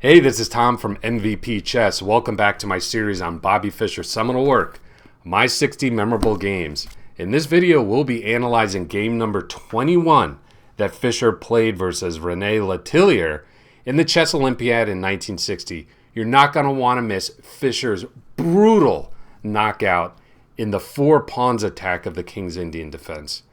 Hey, this is Tom from MVP Chess. Welcome back to my series on Bobby Fischer's seminal work, My 60 Memorable Games. In this video, we'll be analyzing game number 21 that Fischer played versus René Letelier in the Chess Olympiad in 1960. You're not going to want to miss Fischer's brutal knockout in the 4-pawns attack of the King's Indian defense.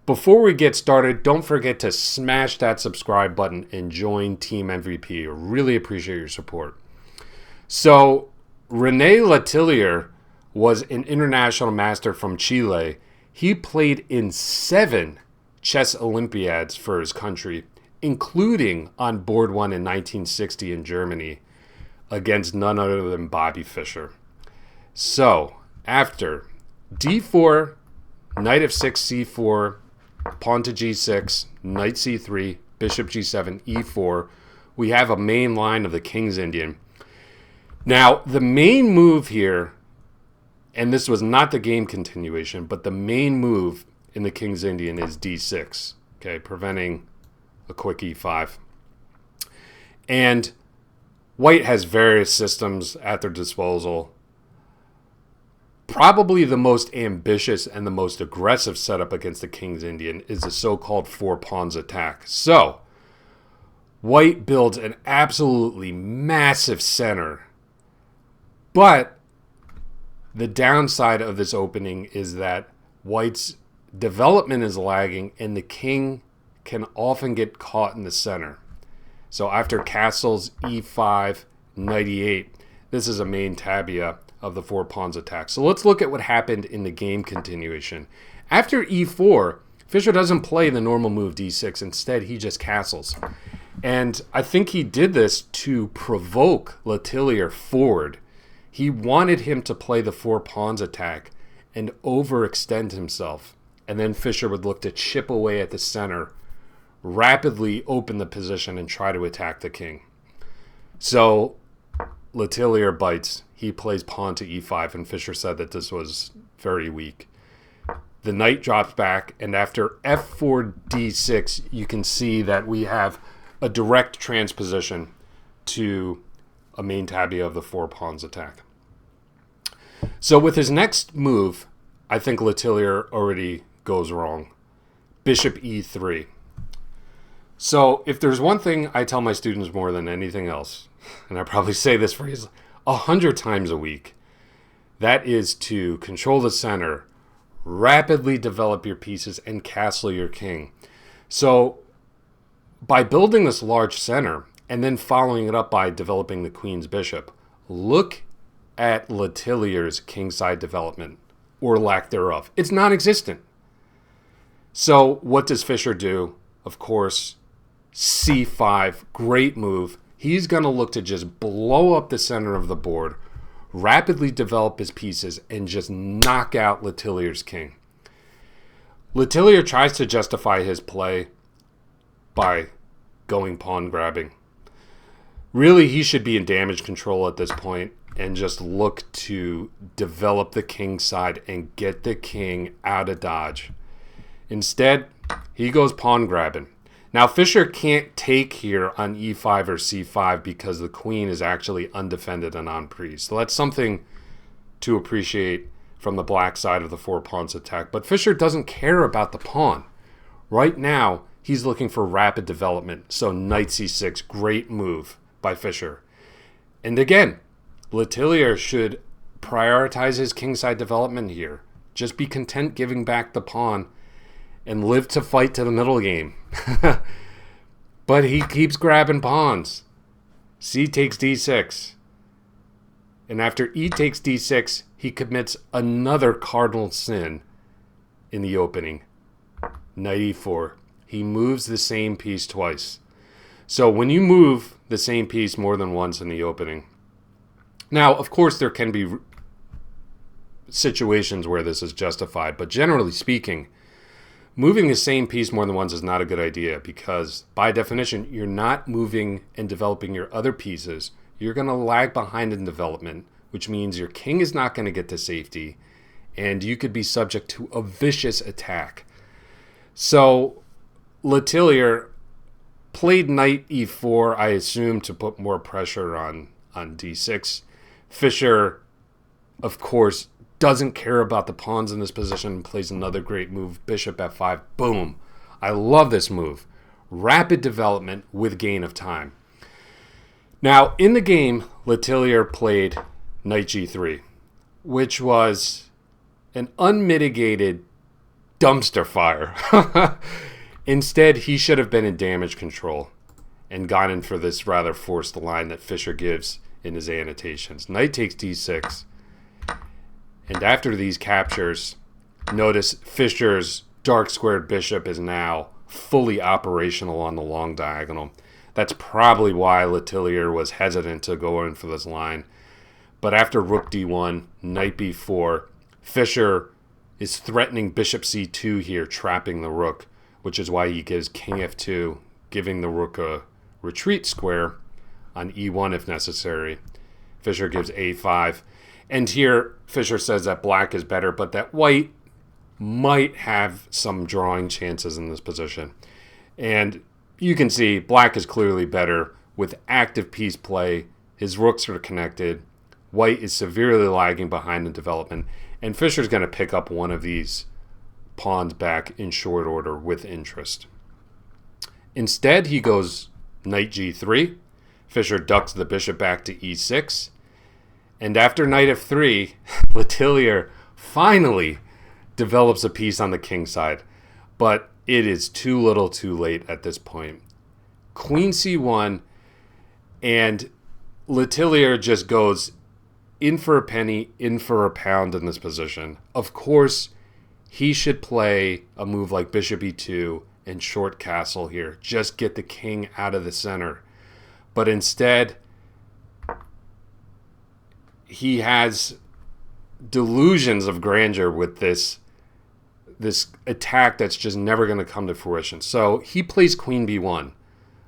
Before we get started, don't forget to smash that subscribe button and join Team MVP. I really appreciate your support. So, René Letelier was an international master from Chile. He played in 7 Chess Olympiads for his country, including on board one in 1960 in Germany against none other than Bobby Fischer. So, after d4, knight f6, c4, pawn to g6, knight c3, bishop g7, e4, we have a main line of the King's Indian. Now, the main move here, and this was not the game continuation, but the main move in the King's Indian is d6, okay, preventing a quick e5. And White has various systems at their disposal. Probably the most ambitious and the most aggressive setup against the King's Indian is the so-called 4-pawns attack. So, White builds an absolutely massive center. But the downside of this opening is that White's development is lagging and the king can often get caught in the center. So after castles, e5, knight e8, this is a main tabia of the 4-pawns attack. So let's look at what happened in the game continuation. After e4, Fischer doesn't play the normal move d6. Instead, he just castles. And I think he did this to provoke Letelier forward. He wanted him to play the 4-pawns attack and overextend himself. And then Fischer would look to chip away at the center, rapidly open the position, and try to attack the king. So Letelier bites. He plays pawn to e5, and Fischer said that this was very weak. The knight drops back, and after f4 d6, you can see that we have a direct transposition to a main tabia of the 4-pawns attack. So with his next move, I think Letelier already goes wrong. Bishop e3. So if there's one thing I tell my students more than anything else, and I probably say this phrase 100 times a week, that is to control the center, rapidly develop your pieces, and castle your king. So by building this large center and then following it up by developing the queen's bishop, look at Letelier's kingside development, or lack thereof. It's non-existent. So what does Fischer do? Of course, c5, great move. He's going to look to just blow up the center of the board, rapidly develop his pieces, and just knock out Letelier's king. Letelier tries to justify his play by going pawn grabbing. Really, he should be in damage control at this point and just look to develop the king side and get the king out of dodge. Instead, he goes pawn grabbing. Now, Fischer can't take here on e5 or c5 because the queen is actually undefended and on pre. So that's something to appreciate from the black side of the 4-pawns attack. But Fischer doesn't care about the pawn. Right now, he's looking for rapid development. So knight c6, great move by Fischer. And again, Letelier should prioritize his kingside development here. Just be content giving back the pawn and live to fight to the middle game. But he keeps grabbing pawns. C takes d6. And after e takes d6, he commits another cardinal sin in the opening. Knight e4. He moves the same piece twice. So when you move the same piece more than once in the opening, now, of course, there can be situations where this is justified, but generally speaking, moving the same piece more than once is not a good idea because, by definition, you're not moving and developing your other pieces. You're going to lag behind in development, which means your king is not going to get to safety, and you could be subject to a vicious attack. So, Letelier played knight e4, I assume, to put more pressure on d6. Fischer, of course, doesn't care about the pawns in this position and plays another great move, bishop f5. Boom. I love this move. Rapid development with gain of time. Now, in the game, Letelier played knight g3, which was an unmitigated dumpster fire. Instead, he should have been in damage control and gone in for this rather forced line that Fischer gives in his annotations. Knight takes d6. And after these captures, notice Fischer's dark squared bishop is now fully operational on the long diagonal. That's probably why Letelier was hesitant to go in for this line. But after rook d1, knight b4, Fischer is threatening bishop c2 here, trapping the rook, which is why he gives king f2, giving the rook a retreat square on e1 if necessary. Fischer gives a5. And here, Fischer says that black is better, but that white might have some drawing chances in this position. And you can see black is clearly better with active piece play. His rooks are connected. White is severely lagging behind in development. And Fischer's going to pick up one of these pawns back in short order with interest. Instead, he goes knight g3. Fischer ducks the bishop back to e6. And after knight f3, Letelier finally develops a piece on the king side. But it is too little too late at this point. Queen c1, and Letelier just goes in for a penny, in for a pound in this position. Of course, he should play a move like bishop e2 and short castle here. Just get the king out of the center. But instead, he has delusions of grandeur with this attack that's just never going to come to fruition. So he plays queen b1.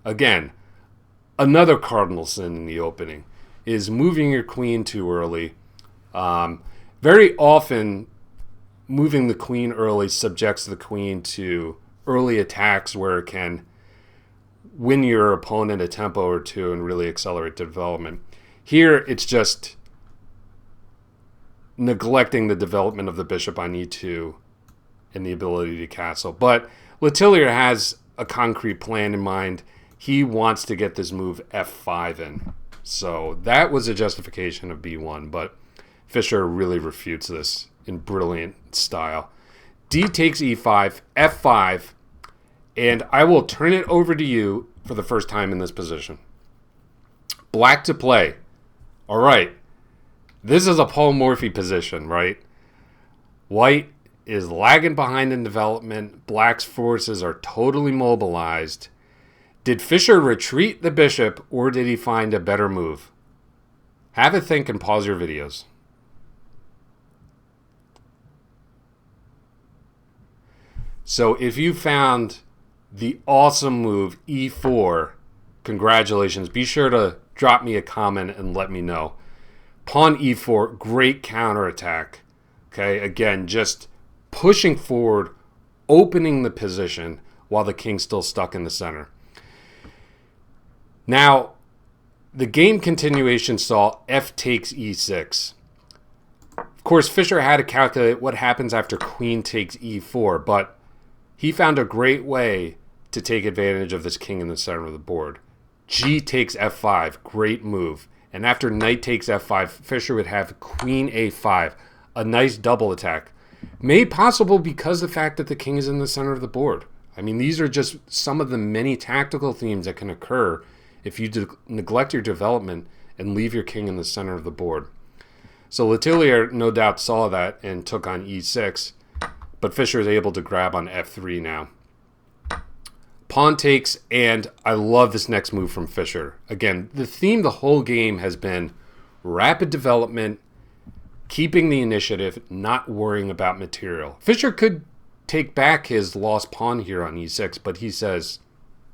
Again, another cardinal sin in the opening is moving your queen too early. Very often, moving the queen early subjects the queen to early attacks where it can win your opponent a tempo or two and really accelerate development. Here, it's just neglecting the development of the bishop on e2 and the ability to castle. But Letelier has a concrete plan in mind. He wants to get this move f5 in. So that was a justification of b1, but Fischer really refutes this in brilliant style. D takes e5, f5, and I will turn it over to you for the first time in this position. Black to play. All right. This is a Paul Morphy position, right? White is lagging behind in development. Black's forces are totally mobilized. Did Fischer retreat the bishop, or did he find a better move? Have a think and pause your videos. So if you found the awesome move e4, congratulations. Be sure to drop me a comment and let me know. Pawn e4, great counterattack. Okay, again, just pushing forward, opening the position while the king's still stuck in the center. Now, the game continuation saw f takes e6. Of course, Fischer had to calculate what happens after queen takes e4, but he found a great way to take advantage of this king in the center of the board. G takes f5, great move. And after knight takes f5, Fischer would have queen a5, a nice double attack. Made possible because of the fact that the king is in the center of the board. I mean, these are just some of the many tactical themes that can occur if you neglect your development and leave your king in the center of the board. So Letelier no doubt saw that and took on e6, but Fischer is able to grab on f3 now. Pawn takes, and I love this next move from Fischer. Again, the theme the whole game has been rapid development, keeping the initiative, not worrying about material. Fischer could take back his lost pawn here on e6, but he says,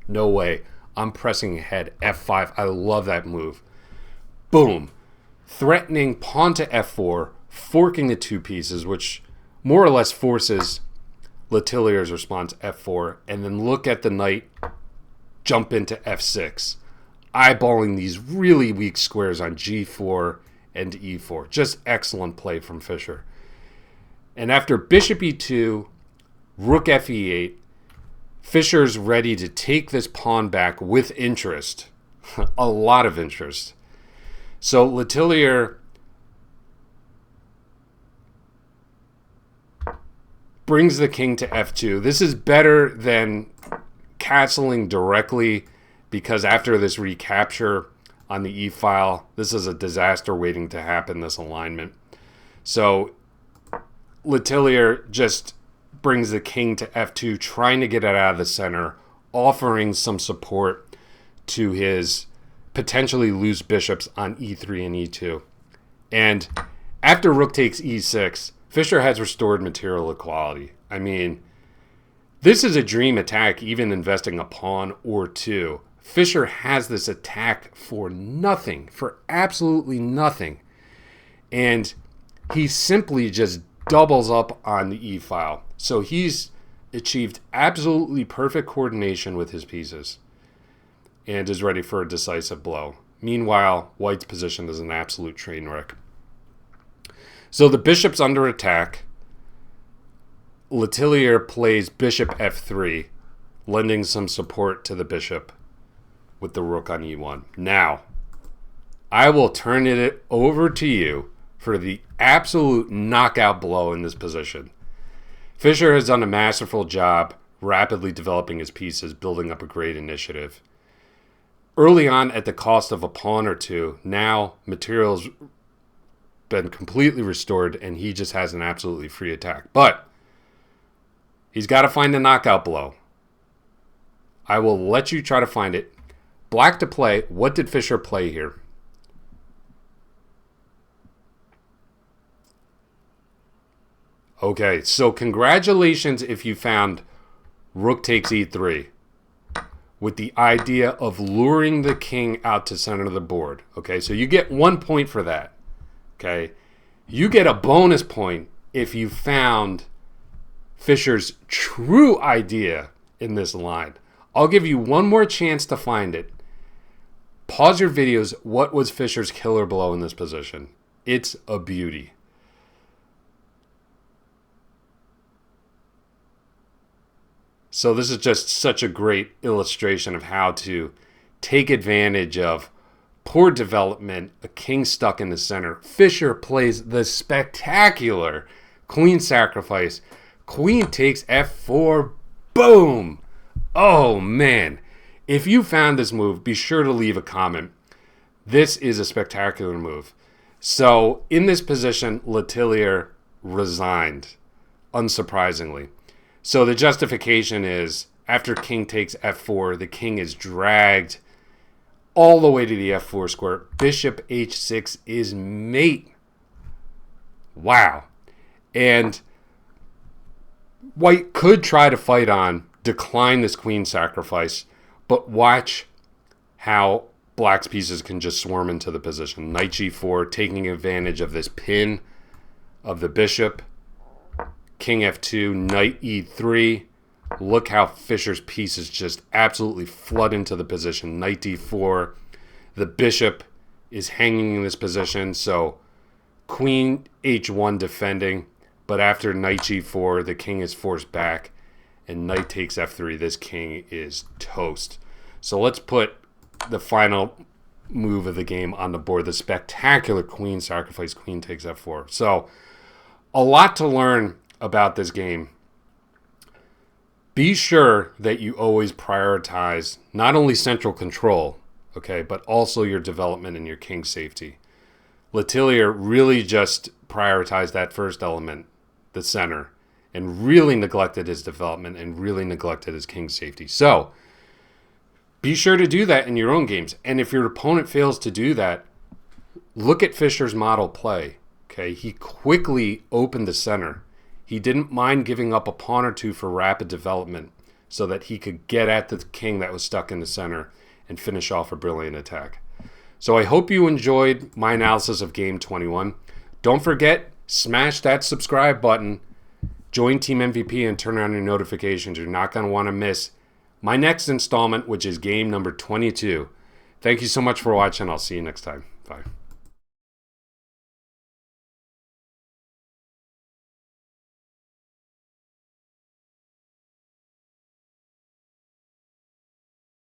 no way, I'm pressing ahead, f5. I love that move. Boom. Threatening pawn to f4, forking the two pieces, which more or less forces Letelier's response f4, and then look at the knight jump into f6, eyeballing these really weak squares on g4 and e4. Just excellent play from Fischer. And after bishop e2, rook fe8, Fischer's ready to take this pawn back with interest. A lot of interest. So Letelier brings the king to f2. This is better than castling directly, because after this recapture on the e-file, this is a disaster waiting to happen, this alignment. So Letelier just brings the king to f2, trying to get it out of the center, offering some support to his potentially loose bishops on e3 and e2. And after rook takes e6, Fischer has restored material equality. I mean, this is a dream attack, even investing a pawn or two. Fischer has this attack for nothing, for absolutely nothing. And he simply just doubles up on the e-file. So he's achieved absolutely perfect coordination with his pieces and is ready for a decisive blow. Meanwhile, White's position is an absolute train wreck. So the bishop's under attack. Letelier plays bishop f3, lending some support to the bishop with the rook on e1. Now, I will turn it over to you for the absolute knockout blow in this position. Fischer has done a masterful job rapidly developing his pieces, building up a great initiative. Early on, at the cost of a pawn or two, now material's been completely restored and he just has an absolutely free attack. But he's got to find a knockout blow. I will let you try to find it. Black to play. What did Fischer play here? Okay, so congratulations if you found rook takes e3 with the idea of luring the king out to center of the board. Okay, so you get 1 point for that. Okay, you get a bonus point if you found Fischer's true idea in this line. I'll give you one more chance to find it. Pause your videos. What was Fischer's killer blow in this position? It's a beauty. So this is just such a great illustration of how to take advantage of poor development, a king stuck in the center. Fischer plays the spectacular queen sacrifice. Queen takes f4. Boom! Oh, man. If you found this move, be sure to leave a comment. This is a spectacular move. So in this position, Letelier resigned, unsurprisingly. So the justification is, after king takes f4, the king is dragged all the way to the f4 square. Bishop h6 is mate. Wow. And White could try to fight on, decline this queen sacrifice, but watch how Black's pieces can just swarm into the position. Knight g4, taking advantage of this pin of the bishop. King f2, knight e3. Look how Fischer's pieces just absolutely flood into the position. Knight d4. The bishop is hanging in this position, so queen h1 defending. But after knight g4, the king is forced back, and knight takes f3. This king is toast. So let's put the final move of the game on the board. The spectacular queen sacrifice, queen takes f4. So a lot to learn about this game. Be sure that you always prioritize not only central control, okay, but also your development and your king safety. Letelier really just prioritized that first element, the center, and really neglected his development and really neglected his king safety. So be sure to do that in your own games. And if your opponent fails to do that, look at Fischer's model play. Okay, he quickly opened the center. He didn't mind giving up a pawn or two for rapid development so that he could get at the king that was stuck in the center and finish off a brilliant attack. So I hope you enjoyed my analysis of Game 21. Don't forget, smash that subscribe button, join Team MVP, and turn on your notifications. You're not going to want to miss my next installment, which is game number 22. Thank you so much for watching. I'll see you next time. Bye.